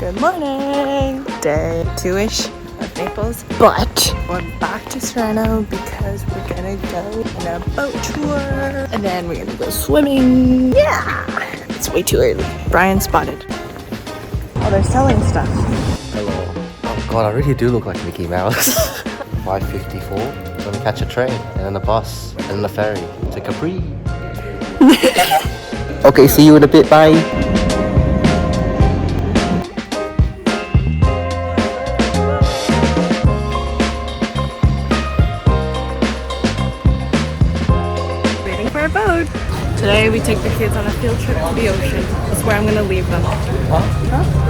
Good morning! Day 2-ish of Naples, but we're back to Serrano because we're gonna go on a boat tour and then we're gonna go swimming. Yeah! It's way too early. Brian spotted. Oh, they're selling stuff. Hello. Oh god, I really do look like Mickey Mouse. 5:54. Gonna catch a train and then a bus and then a ferry to Capri. Okay, see you in a bit. Bye. Waiting for a boat. Today we take the kids on a field trip to the ocean. That's where I'm gonna leave them. Huh?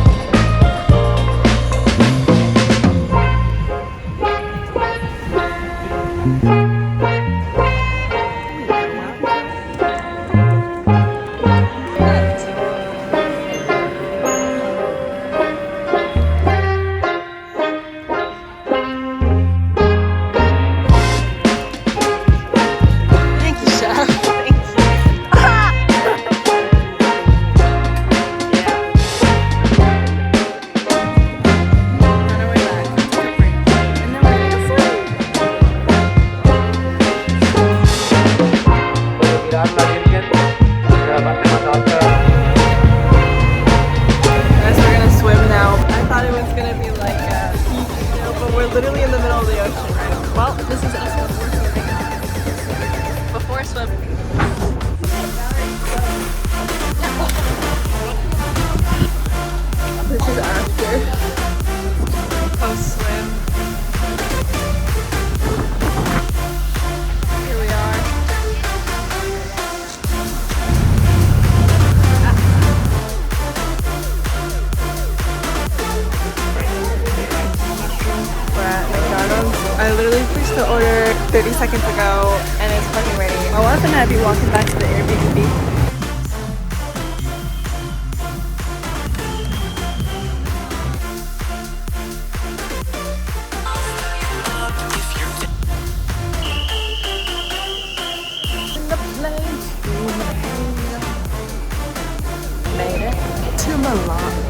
Literally in the middle of the ocean right now. Well, this is us before swimming. This is after. Post swim. Here we are. I literally placed the order 30 seconds ago and it's fucking ready. My wife and I will be walking back to the Airbnb. Made it to Milan.